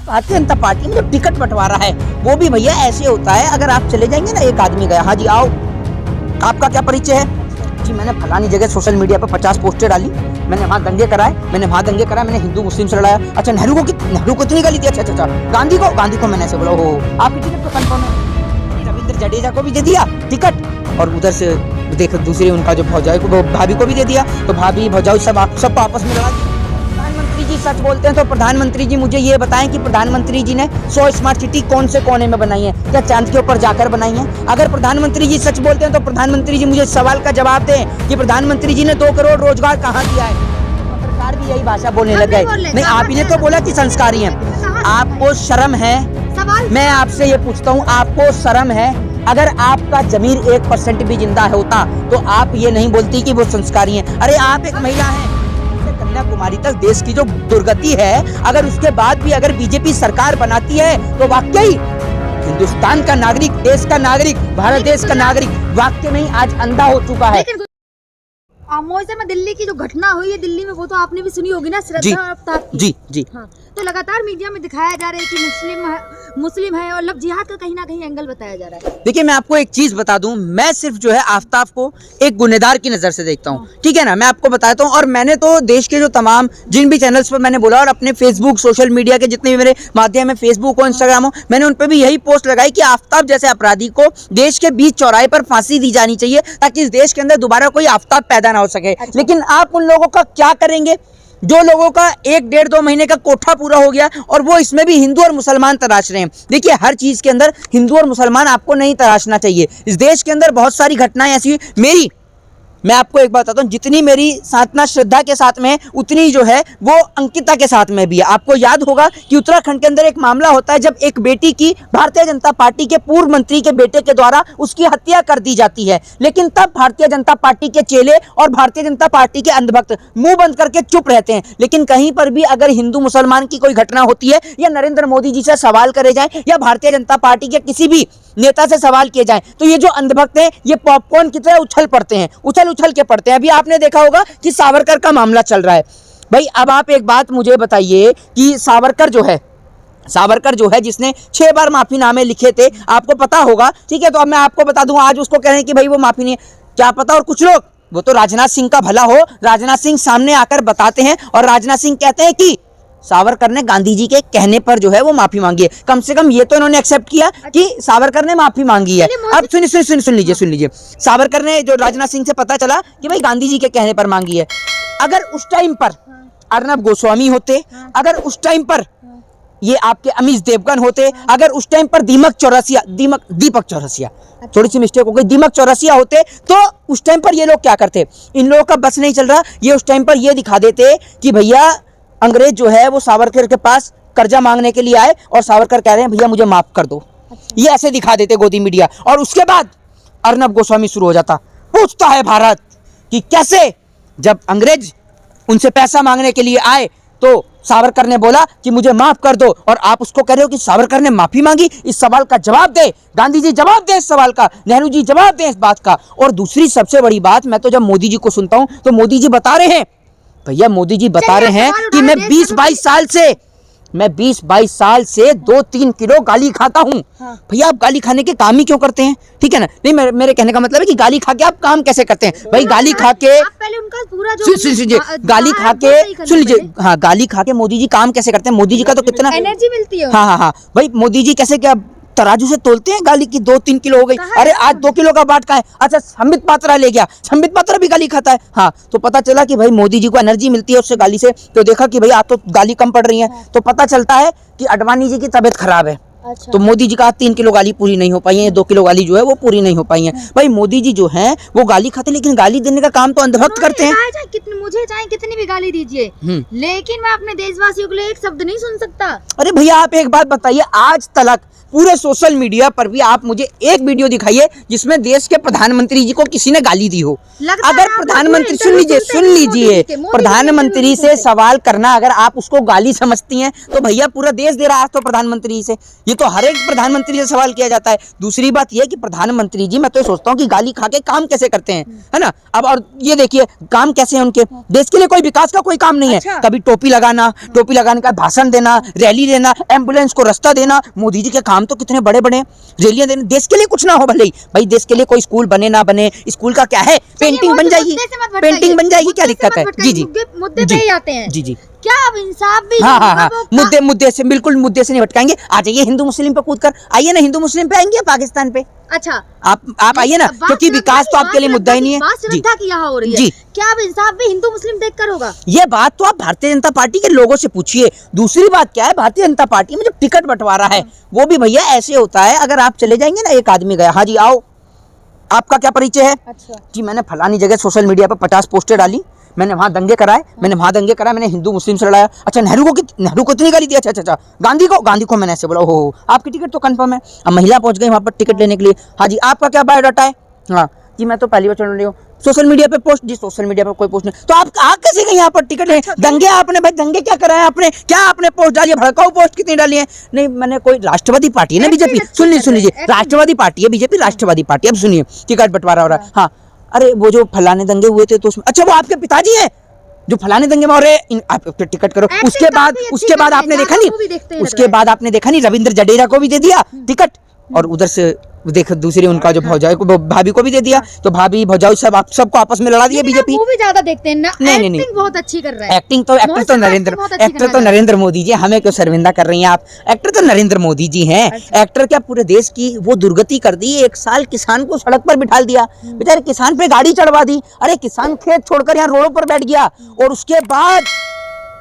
Bharatiya Janata party में जो ticket बंटवारा है वो भी भैया ऐसे होता है, अगर आप चले जाएंगे ना, एक आदमी गया, हाँ जी आओ, आपका क्या परिचय है जी, मैंने फलानी जगह सोशल मीडिया पर 50 पोस्टर डाली, मैंने वहाँ दंगे कराए, मैंने हिंदू मुस्लिम से लड़ाया, अच्छा नेहरू को इतनी गाली दी, अच्छा गांधी को मैंने ऐसे बोला, हो आपकी टिकट तो कंफर्म है, रविंद्र जडेजा को भी दे दिया टिकट, और उधर से देखो दूसरी उनका जो भौजाई को, भाभी को भी दे दिया, तो भाभी भौजाई सबको आपस में लड़ा दिया। प्रधानमंत्री जी सच बोलते हैं तो प्रधानमंत्री जी मुझे ये बताएं कि प्रधानमंत्री जी ने 100 स्मार्ट सिटी कौन से कोने में बनाई है, क्या चांद के ऊपर जाकर बनाई है? अगर प्रधानमंत्री जी सच बोलते हैं तो प्रधानमंत्री जी मुझे सवाल का जवाब दें कि प्रधानमंत्री जी ने 2 करोड़ रोजगार कहाँ दिया है? पत्रकार भी यही भाषा बोलने लग गए। नहीं, आप ही ने तो बोला कि संस्कारी हैं। आपको शर्म है? मैं आपसे ये पूछता हूँ, आपको शर्म है? अगर आपका जमीर 1% भी जिंदा होता तो आप ये नहीं बोलती कि वो संस्कारी हैं। अरे आप एक महिला हैं, कन्याकुमारी तक देश की जो दुर्गति है, अगर उसके बाद भी अगर बीजेपी सरकार बनाती है तो वाकई हिंदुस्तान का नागरिक, देश का नागरिक, भारत देश का नागरिक वाकई में आज अंधा हो चुका है। मोर्चा में दिल्ली की जो घटना हुई है दिल्ली में, वो तो आपने भी सुनी होगी ना, श्रद्धा आफ्ताब की। जी। हाँ, तो लगातार मीडिया में दिखाया जा रहा है कि मुस्लिम है और लव जिहाद का कहीं ना कहीं एंगल बताया जा रहा है। देखिए मैं आपको एक चीज बता दूं, मैं सिर्फ जो है आफ्ताब को एक गुनहगार की नजर से देखता हूं, ठीक है ना, मैं आपको बताता हूं। और मैंने तो देश के जो तमाम जिन भी चैनल्स पर मैंने बोला, और अपने फेसबुक सोशल मीडिया के जितने भी मेरे माध्यम है, फेसबुक हो इंस्टाग्राम हो, मैंने उन पर भी यही पोस्ट लगाई कि आफ्ताब जैसे अपराधी को देश के बीच चौराहे पर फांसी दी जानी चाहिए ताकि इस देश के अंदर दोबारा कोई आफ्ताब पैदा ना हो सके। लेकिन आप उन लोगों का क्या करेंगे जो लोगों का 1-1.5-2 महीने का कोठा पूरा हो गया और वो इसमें भी हिंदू और मुसलमान तराश रहे हैं। देखिए हर चीज के अंदर हिंदू और मुसलमान आपको नहीं तराशना चाहिए। इस देश के अंदर बहुत सारी घटनाएं ऐसी हुई, मैं आपको एक बात बताता हूँ, जितनी मेरी साधना श्रद्धा के साथ में है उतनी जो है वो अंकिता के साथ में भी है। आपको याद होगा कि उत्तराखंड के अंदर एक मामला होता है जब एक बेटी की भारतीय जनता पार्टी के पूर्व मंत्री के बेटे के द्वारा उसकी हत्या कर दी जाती है, लेकिन तब भारतीय जनता पार्टी के चेले और भारतीय जनता पार्टी के अंधभक्त मुंह बंद करके चुप रहते हैं। लेकिन कहीं पर भी अगर हिंदू मुसलमान की कोई घटना होती है या नरेंद्र मोदी जी से सवाल करे जाए या भारतीय जनता पार्टी के किसी भी नेता से सवाल किए जाए तो ये जो अंधभक्त हैं ये पॉपकॉर्न की तरह उछल पड़ते हैं, उछल के पड़ते हैं। अभी आपने देखा होगा कि सावरकर का मामला चल रहा है। भाई अब आप एक बात मुझे बताइए कि सावरकर जो है जिसने 6 बार माफीनामे लिखे थे, आपको पता होगा, ठीक है, तो अब मैं आपको बता दूं, आज उसको कह रहे हैं कि भाई वो माफी नहीं है, क्या पता। और कुछ लोग, वो तो राजनाथ सिंह का भला हो, राजनाथ सिंह सामने आकर बताते हैं और राजनाथ सिंह कहते हैं कि सावरकर ने गांधी जी के कहने पर जो है वो माफी मांगी है। कम से कम ये तो इन्होंने एक्सेप्ट किया कि सावरकर ने माफी मांगी है। अब सुन लीजिए, सावरकर ने जो राजनाथ सिंह से पता चला कि भाई गांधी जी के कहने पर मांगी है। अगर उस टाइम पर अर्नब गोस्वामी होते, अगर उस टाइम पर ये आपके अमीश देवगन होते, अगर उस टाइम पर दीपक चौरसिया, थोड़ी सी मिस्टेक हो गई, दीपक चौरसिया होते, तो उस टाइम पर ये लोग क्या करते? इन लोगों का बस नहीं चल रहा, ये उस टाइम पर ये दिखा देते कि भैया अंग्रेज जो है वो सावरकर के पास कर्जा मांगने के लिए आए और सावरकर कह रहे हैं भैया मुझे माफ कर दो। ये ऐसे दिखा देते गोदी मीडिया। और उसके बाद अर्नब गोस्वामी शुरू हो जाता, पूछता है भारत कि कैसे जब अंग्रेज उनसे पैसा मांगने के लिए आए तो सावरकर ने बोला कि मुझे माफ कर दो, और आप उसको कह रहे हो कि सावरकर ने माफी मांगी। इस सवाल का जवाब दे, गांधी जी जवाब दे इस सवाल का, नेहरू जी जवाब दे इस बात का। और दूसरी सबसे बड़ी बात, मैं तो जब मोदी जी को सुनता हूं तो मोदी जी बता रहे हैं कि मैं 20-22 साल से 2-3 किलो गाली खाता हूँ। हाँ। भैया आप गाली खाने के काम ही क्यों करते हैं? ठीक है ना, नहीं मेरे कहने का मतलब है कि गाली खा के आप काम कैसे करते हैं? भाई गाली खा के पहले उनका पूरा जो गाली खा के सुन लीजिए, हाँ गाली खा के मोदी जी काम कैसे करते हैं? मोदी जी का तो कितना एनर्जी मिलती है। हाँ, भाई मोदी जी कैसे, क्या तराजू से तोलते हैं गाली की? 2-3 किलो हो गई, अरे आज 2 किलो का बाट का है। अच्छा संबित पात्रा ले गया, संबित पात्रा भी गाली खाता है। हाँ, तो पता चला कि भाई मोदी जी को एनर्जी मिलती है उससे गाली से, तो देखा कि भाई आप तो गाली कम पड़ रही है। तो पता चलता है कि अडवाणी जी की तबीयत खराब है। अच्छा। तो मोदी जी का 3 किलो गाली पूरी नहीं हो पाई है, 2 किलो गाली जो है वो पूरी नहीं हो पाई है। भाई मोदी जी जो है वो गाली खाते, लेकिन गाली देने का काम तो अंधभक्त करते हैं। मुझे चाहे कितनी भी गाली दीजिए, लेकिन मैं अपने देशवासियों के लिए एक शब्द नहीं सुन सकता। अरे भैया आप एक बात बताइए, आज तक पूरे सोशल मीडिया पर भी आप मुझे एक वीडियो दिखाइए जिसमें देश के प्रधानमंत्री जी को किसी ने गाली दी हो। अगर प्रधानमंत्री, सुन लीजिए, प्रधानमंत्री से सवाल करना अगर आप उसको गाली समझती हैं तो भैया पूरा देश दे रहा है तो प्रधानमंत्री से। ये तो हर एक प्रधानमंत्री से सवाल किया जाता है। दूसरी बात ये कि प्रधानमंत्री जी, मैं तो सोचता हूँ कि गाली खा के काम कैसे करते हैं, है ना। अब और ये देखिए काम कैसे है उनके, देश के लिए कोई विकास का कोई काम नहीं है। अच्छा। कभी टोपी लगाने का भाषण देना, रैली देना, एम्बुलेंस को रास्ता देना। मोदी जी के काम तो कितने बड़े बड़े, रैलियां देना। देश के लिए कुछ ना हो भले ही, भाई देश के लिए कोई स्कूल बने ना बने, स्कूल का क्या है, पेंटिंग बन जाएगी, पेंटिंग बन जाएगी, क्या दिक्कत है। जी जी मुद्दे पे ही आते हैं। जी जी क्या अब इंसाफ भी हाँ हाँ होगा हाँ, वो मुद्दे से बिल्कुल मुद्दे से नहीं भटकाएंगे। आ जाइए हिंदू मुस्लिम पे कूद कर आइए ना, हिंदू मुस्लिम पे आएंगे पाकिस्तान पे, अच्छा आप आइए ना, क्योंकि विकास तो आपके लिए मुद्दा ही नहीं है। बात जी श्रद्धा की यहाँ हो रही है। जी। क्या अब इंसाफ भी हिंदू मुस्लिम देखकर होगा? ये बात तो आप भारतीय जनता पार्टी के लोगों से पूछिए। दूसरी बात क्या है, भारतीय जनता पार्टी में जब टिकट बंटवारा है वो भी भैया ऐसे होता है, अगर आप चले जाएंगे ना, एक आदमी गया, हाँ जी आओ, आपका क्या परिचय है? अच्छा जी मैंने फलानी जगह सोशल मीडिया पर 50 पोस्टर डाली, मैंने वहां दंगे कराए, मैंने हिंदू मुस्लिम से लड़ाया। अच्छा नेहरू को इतनी गाली दी, अच्छा गांधी को मैंने ऐसे बोला, हो आपकी टिकट तो कंफर्म है। अब महिला पहुंच गई वहां पर टिकट लेने के लिए, हाँ जी आपका क्या बायोडाटा है? हाँ जी मैं तो पहली बार चल रही हूँ। सोशल मीडिया पे पोस्ट, जी सोशल मीडिया पे कोई पोस्ट नहीं, तो आप कैसे गए यहाँ पर टिकट ले? दंगे आपने भाई दंगे क्या कराए आपने, क्या आपने पोस्ट डाली है, भड़काऊ पोस्ट कितनी डाली है? नहीं मैंने कोई, राष्ट्रवादी पार्टी है ना बीजेपी, सुन लीजिए राष्ट्रवादी पार्टी है बीजेपी, राष्ट्रवादी पार्टी। अब सुनिए टिकट बंटवारा हो रहा है, हाँ अरे वो जो फलाने दंगे हुए थे तो उसमें, अच्छा वो आपके पिताजी है जो फलाने दंगे में हो रहे, आप टिकट करो। उसके बाद आपने देखा नहीं, उसके बाद आपने देखा नहीं रविंद्र जडेजा को भी दे दिया टिकट, और उधर से देखो दूसरे उनका जो भौजाई को, भाभी को भी दे दिया, तो भाभी भौजाई सब आप सबको आपस में लड़ा दिया बीजेपी। मूवी ज्यादा देखते हैं ना, नहीं एक्टिंग बहुत अच्छी कर रहा है। एक्टर तो नरेंद्र मोदी जी, हमें क्यों शर्मिंदा कर रही हैं आप? एक्टर तो नरेंद्र मोदी जी हैं। एक्टर क्या पूरे देश की वो दुर्गति कर दी, एक साल किसान को सड़क पर बिठा दिया, बेचारे किसान पे गाड़ी चढ़वा दी, अरे किसान खेत छोड़कर यहाँ रोडों पर बैठ गया। और उसके बाद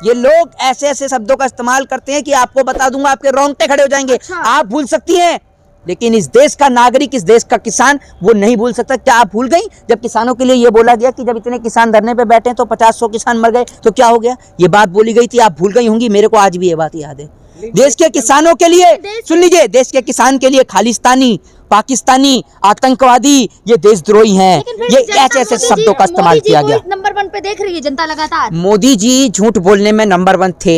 ये लोग ऐसे ऐसे शब्दों का इस्तेमाल करते हैं कि आपको बता दूंगा आपके रोंगटे खड़े हो जाएंगे। आप भूल सकती हैं, लेकिन इस देश का नागरिक, इस देश का किसान वो नहीं भूल सकता। क्या आप भूल गई जब किसानों के लिए ये बोला गया कि जब इतने किसान धरने पे बैठे तो 50-100 किसान मर गए, तो क्या हो गया? ये बात बोली गई थी, आप भूल गई होंगी, मेरे को आज भी ये बात याद है। देश के किसानों के लिए, सुन लीजिए, देश के किसान के लिए खालिस्तानी, पाकिस्तानी, आतंकवादी, ये देशद्रोही हैं, ये ऐसे शब्दों का इस्तेमाल किया गया। नंबर 1 पे देख रही है जनता लगातार। मोदी जी झूठ बोलने में नंबर 1 थे,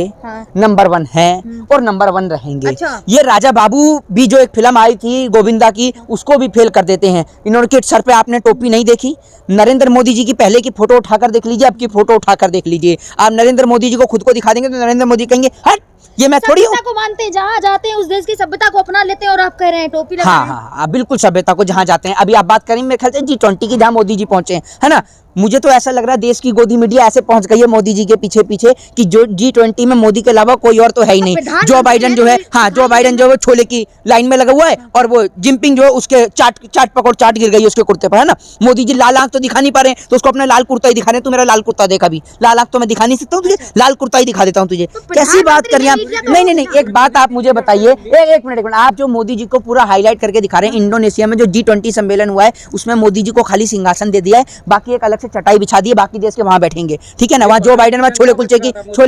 नंबर 1 हैं और नंबर 1 रहेंगे। अच्छा। ये राजा बाबू भी जो एक फिल्म आई थी गोविंदा की, उसको भी फेल कर देते हैं। इन्होंने सर पे आपने टोपी नहीं देखी। नरेंद्र मोदी जी की पहले की फोटो उठाकर देख लीजिए, अब की फोटो उठाकर देख लीजिए। आप नरेंद्र मोदी जी को खुद को दिखा देंगे तो नरेंद्र मोदी कहेंगे हट, ये मैं थोड़ी हूँ। को मानते हैं, जहाँ जाते हैं उस देश की सभ्यता को अपना लेते हैं, और आप कह रहे हैं टोपी लगा रहे हैं। हाँ, बिल्कुल सभ्यता को जहाँ जाते हैं। अभी आप बात करेंगे मेरे ख्याल से G20 की, जहाँ मोदी जी पहुंचे हैं, है ना। मुझे तो ऐसा लग रहा है देश की गोदी मीडिया ऐसे पहुंच गई है मोदी जी के पीछे पीछे कि जो G20 में मोदी के अलावा कोई और तो है ही नहीं। जो बाइडन जो है, हाँ जो बाइडन जो है छोले की लाइन में लगा हुआ है, और वो जिनपिंग जो है उसके चाट गिर गई उसके कुर्ते पर, है ना। मोदी जी लाल आंख तो दिखा नहीं पा रहे, तो उसको अपना लाल कुर्ता ही दिखा रहे। तू मेरा लाल कुर्ता देख, अभी लाल आंख तो मैं दिखा नहीं सकता हूँ तुझे, लाल कुर्ता ही दिखा देता हूँ तुझे। कैसी बात कर रही हैं आप? नहीं, एक बात आप मुझे बताइए, एक मिनट, आप जो मोदी जी को पूरा हाईलाइट करके दिखा रहे हैं, इंडोनेशिया में जो G20 सम्मेलन हुआ है उसमें मोदी जी को खाली सिंहासन दे दिया है, बाकी एक अलग से चटाई बिछा दी है, बाकी देश के वहां बैठेंगे, ठीक है ना। वहां जो बाइडन वहां छोले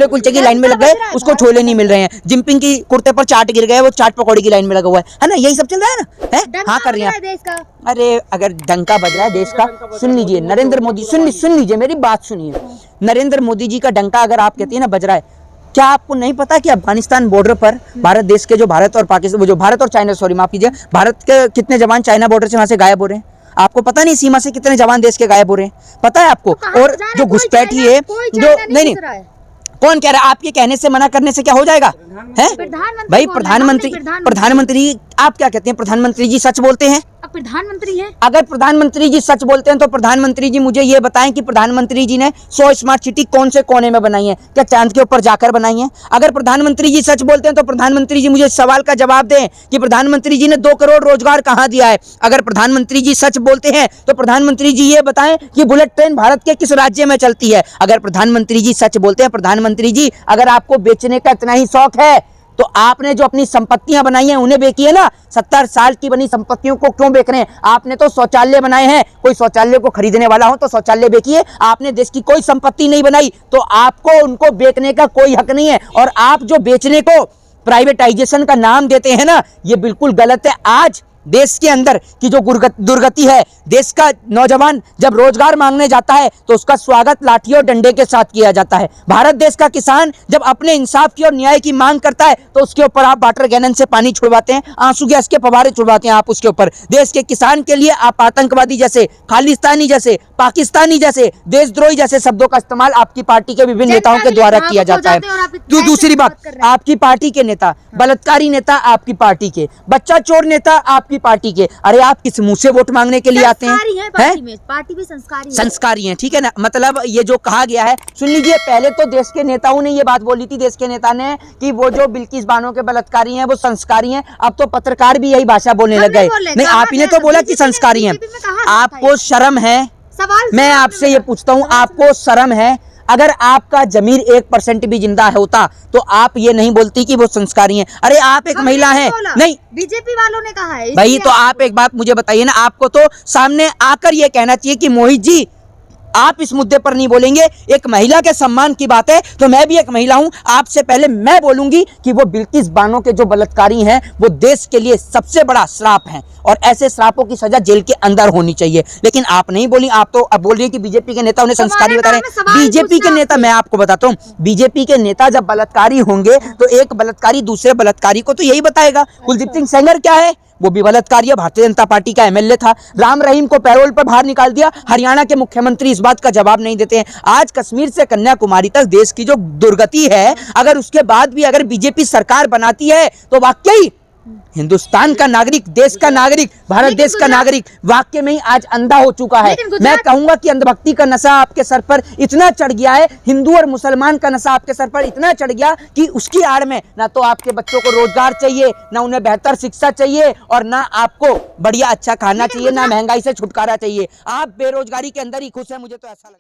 कुलचे की लाइन में लग गए, उसको छोले नहीं मिल रहे हैं। जिनपिंग की कुर्ते पर चाट गिर गए, वो चाट पकौड़ी की लाइन में लगा हुआ है ना। यही सब चल रहा है ना, है हाँ कर रही हैं। अरे अगर डंका बज रहा है देश का, सुन लीजिए नरेंद्र मोदी, सुन लीजिए मेरी बात सुनिए। नरेंद्र मोदी जी का डंका अगर आप कहती है ना बज रहा है, क्या आपको नहीं पता कि अफगानिस्तान बॉर्डर पर भारत देश के जो भारत और पाकिस्तान, जो भारत और चाइना, सॉरी माफ कीजिए, भारत के कितने जवान चाइना बॉर्डर से वहां से गायब हो रहे हैं? आपको पता नहीं सीमा से कितने जवान देश के गायब हो रहे हैं? पता है आपको? और जो घुसपैठी है, जो नहीं, कौन कह रहा है? आपके कहने से, मना करने से क्या हो जाएगा? है भाई प्रधानमंत्री, आप क्या कहते हैं? प्रधानमंत्री जी सच बोलते हैं? प्रधानमंत्री है। अगर प्रधानमंत्री जी सच बोलते हैं तो प्रधानमंत्री जी मुझे ये बताएं कि प्रधानमंत्री जी ने 100 स्मार्ट सिटी कौन से कोने में बनाई है? क्या चांद के ऊपर जाकर बनाई है? अगर प्रधानमंत्री जी सच बोलते हैं तो प्रधानमंत्री जी मुझे इस सवाल का जवाब दें कि प्रधानमंत्री जी ने 2 करोड़ रोजगार कहां दिया है? अगर प्रधानमंत्री जी सच बोलते हैं तो प्रधानमंत्री जी ये बताएं कि बुलेट ट्रेन भारत के किस राज्य में चलती है? अगर प्रधानमंत्री जी सच बोलते हैं, प्रधानमंत्री जी अगर आपको बेचने का इतना ही शौक है तो आपने जो अपनी संपत्तियां बनाई हैं उन्हें बेचिए ना। 70 साल की बनी संपत्तियों को क्यों बेच रहे हैं? आपने तो शौचालय बनाए हैं, कोई शौचालय को खरीदने वाला हो तो शौचालय बेचिए। आपने देश की कोई संपत्ति नहीं बनाई तो आपको उनको बेचने का कोई हक नहीं है। और आप जो बेचने को प्राइवेटाइजेशन का नाम देते हैं ना, ये बिल्कुल गलत है। आज देश के अंदर की जो दुर्गति है, देश का नौजवान जब रोजगार मांगने जाता है तो उसका स्वागत लाठी और डंडे के साथ किया जाता है। भारत देश का किसान जब अपने इंसाफ की और न्याय की मांग करता है तो उसके ऊपर आप वाटर कैनन से पानी छुड़वाते हैं, आंसू गैस के फव्वारे छुड़वाते हैं आप उसके ऊपर। देश के किसान के लिए आप आतंकवादी जैसे, खालिस्तानी जैसे, पाकिस्तानी जैसे, देशद्रोही जैसे शब्दों का इस्तेमाल आपकी पार्टी के विभिन्न नेताओं के द्वारा किया जाता है। तो दूसरी बात, आपकी पार्टी के नेता, बलात्कारी नेता आपकी पार्टी के, बच्चा चोर नेता आपकी पार्टी के, अरे आप किस मुंह से वोट मांगने के लिए आते हैं? पार्टी भी संस्कारी है, ठीक है ना। मतलब ये जो कहा गया है, सुन लीजिए, पहले तो देश के नेताओं ने ये बात बोली थी, देश के नेता ने, कि वो जो बिल्किस बानो के बलात्कारी हैं वो संस्कारी हैं। अब तो पत्रकार भी यही भाषा बोलने लग गए। नहीं, आप ही ने तो बोला कि संस्कारी हैं। आपको शर्म है? मैं आपसे ये पूछता हूँ, आपको शर्म है? अगर आपका जमीर 1% भी जिंदा होता तो आप ये नहीं बोलती कि वो संस्कारी हैं। अरे आप एक महिला हैं। नहीं, बीजेपी वालों ने कहा है भाई, तो आप एक बात मुझे बताइए ना, आपको तो सामने आकर ये कहना चाहिए कि मोहित जी आप इस मुद्दे पर नहीं बोलेंगे। एक महिला के सम्मान की बात है, तो मैं भी एक महिला हूं, आपसे पहले मैं बोलूंगी कि वो बिल्किस बानो के जो बलात्कारी हैं वो देश के लिए सबसे बड़ा श्राप हैं और ऐसे श्रापों की सजा जेल के अंदर होनी चाहिए। लेकिन आप नहीं बोली, आप तो अब बोल रही है कि बीजेपी के नेता उन्हें संस्कारी बता रहे हैं। बीजेपी के नेता, मैं आपको बताता हूँ, बीजेपी के नेता जब बलात्कारी होंगे तो एक बलात्कारी दूसरे बलात्कारी को तो यही बताएगा। कुलदीप सिंह सेंगर क्या है? वो भी बलात्कारी है, भारतीय जनता पार्टी का एमएलए था। राम रहीम को पैरोल पर बाहर निकाल दिया। हरियाणा के मुख्यमंत्री इस बात का जवाब नहीं देते हैं। आज कश्मीर से कन्याकुमारी तक देश की जो दुर्गति है, अगर उसके बाद भी अगर बीजेपी सरकार बनाती है तो वाकई हिंदुस्तान का नागरिक, देश का नागरिक, भारत देश का नागरिक वाकई में ही आज अंधा हो चुका है। मैं कहूंगा कि अंधभक्ति का नशा आपके सर पर इतना चढ़ गया है, हिंदू और मुसलमान का नशा आपके सर पर इतना चढ़ गया कि उसकी आड़ में ना तो आपके बच्चों को रोजगार चाहिए, ना उन्हें बेहतर शिक्षा चाहिए, और ना आपको बढ़िया अच्छा खाना चाहिए, ना महंगाई से छुटकारा चाहिए। आप बेरोजगारी के अंदर ही खुश है, मुझे तो ऐसा लगता है।